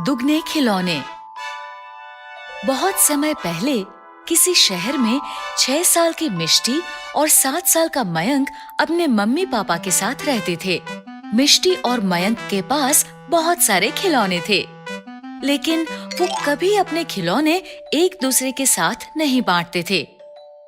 दुगने खिलौने। बहुत समय पहले किसी शहर में 6 साल की मिष्टी और 7 साल का मयंक अपने मम्मी पापा के साथ रहते थे। मिष्टी और मयंक के पास बहुत सारे खिलौने थे, लेकिन वो कभी अपने खिलौने एक दूसरे के साथ नहीं बांटते थे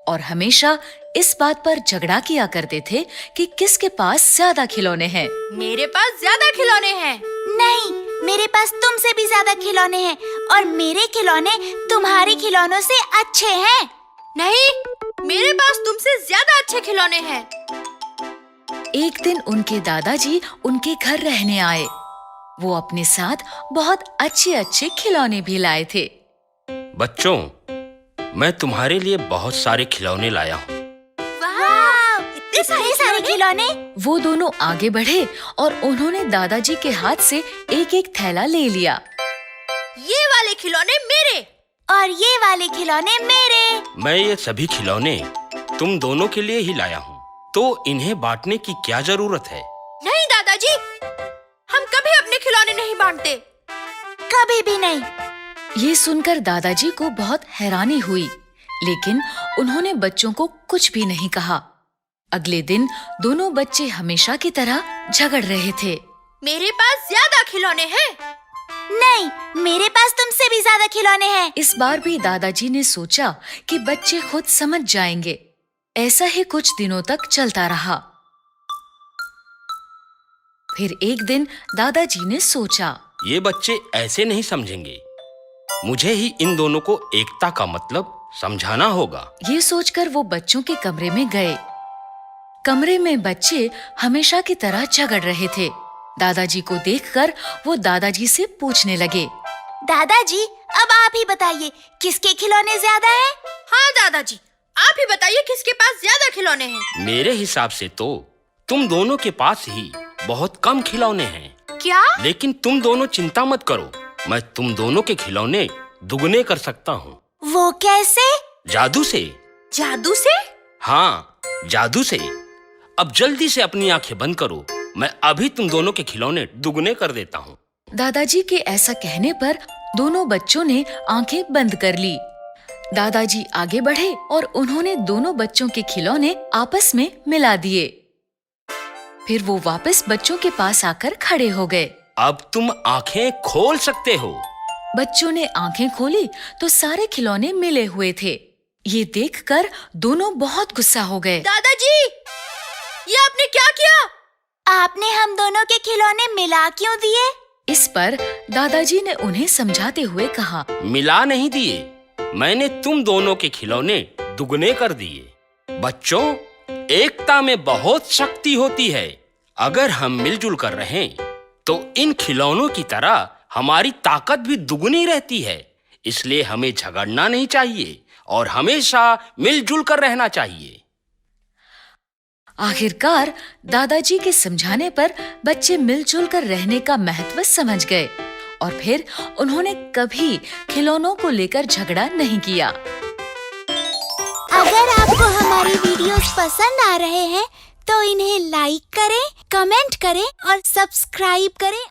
और हमेशा इस बात पर झगड़ा किया करते थे कि किसके पास ज्यादा खिलौने हैं। मेरे पास ज्यादा खिलौने हैं। नहीं, मेरे पास तुमसे भी ज्यादा खिलौने हैं और मेरे खिलौने तुम्हारे खिलौनों से अच्छे हैं। नहीं, मेरे पास तुमसे ज्यादा अच्छे खिलौने हैं। एक दिन उनके दादाजी उनके घर रहने आए। वो अपने साथ बहुत अच्छे खिलौने भी लाए थे। बच्चों, मैं तुम्हारे लिए बहुत सारे खिलौने लाया हूँ। वाह, इतने सारे खिलौने। वो दोनों आगे बढ़े और उन्होंने दादाजी के हाथ से एक थैला ले लिया। ये वाले खिलौने मेरे और ये वाले खिलौने मेरे। मैं ये सभी खिलौने तुम दोनों के लिए ही लाया हूँ, तो इन्हें बांटने की क्या जरूरत है? नहीं दादाजी, हम कभी अपने खिलौने नहीं बांटते। कभी भी नहीं। ये सुनकर दादाजी को बहुत हैरानी हुई, लेकिन उन्होंने बच्चों को कुछ भी नहीं कहा। अगले दिन दोनों बच्चे हमेशा की तरह झगड़ रहे थे। मेरे पास ज्यादा खिलौने हैं। नहीं, मेरे पास तुमसे भी ज्यादा खिलौने हैं। इस बार भी दादाजी ने सोचा कि बच्चे खुद समझ जाएंगे। ऐसा ही कुछ दिनों तक चलता रहा। फिर एक दिन दादाजी ने सोचा, ये बच्चे ऐसे नहीं समझेंगे। मुझे ही इन दोनों को एकता का मतलब समझाना होगा। ये सोचकर वो बच्चों के कमरे में गए। कमरे में बच्चे हमेशा की तरह झगड़ रहे थे। दादाजी को देखकर वो दादाजी से पूछने लगे, दादाजी, अब आप ही बताइए किसके खिलौने ज्यादा हैं? हाँ दादाजी, आप ही बताइए किसके पास ज्यादा खिलौने हैं। मेरे हिसाब से तो तुम दोनों के पास ही बहुत कम खिलौने हैं। क्या? लेकिन तुम दोनों चिंता मत करो, मैं तुम दोनों के खिलौने दुगने कर सकता हूँ। वो कैसे? जादू से। जादू से? हाँ, जादू से। अब जल्दी से अपनी आंखें बंद करो, मैं अभी तुम दोनों के खिलौने दुगने कर देता हूँ। दादाजी के ऐसा कहने पर दोनों बच्चों ने आंखें बंद कर ली। दादाजी आगे बढ़े और उन्होंने दोनों बच्चों के खिलौने आपस में मिला दिए। फिर वो वापस बच्चों के पास आकर खड़े हो गए। अब तुम आंखें खोल सकते हो। बच्चों ने आंखें खोली तो सारे खिलौने मिले हुए थे। ये देखकर दोनों बहुत गुस्सा हो गए। दादाजी, ये आपने क्या किया? आपने हम दोनों के खिलौने मिला क्यों दिए? इस पर दादाजी ने उन्हें समझाते हुए कहा, मिला नहीं दिए, मैंने तुम दोनों के खिलौने दुगने कर दिए। बच्चों, एकता में बहुत शक्ति होती है। अगर हम मिलजुल कर रहें तो इन खिलौनों की तरह हमारी ताकत भी दुगनी रहती है। इसलिए हमें झगड़ना नहीं चाहिए और हमेशा मिलजुल कर रहना चाहिए। आखिरकार दादाजी के समझाने पर बच्चे मिलजुल कर रहने का महत्व समझ गए और फिर उन्होंने कभी खिलौनों को लेकर झगड़ा नहीं किया। अगर आपको हमारी वीडियोस पसंद आ रहे हैं तो इन्हें लाइक करें, कमेंट करें और सब्सक्राइब करें।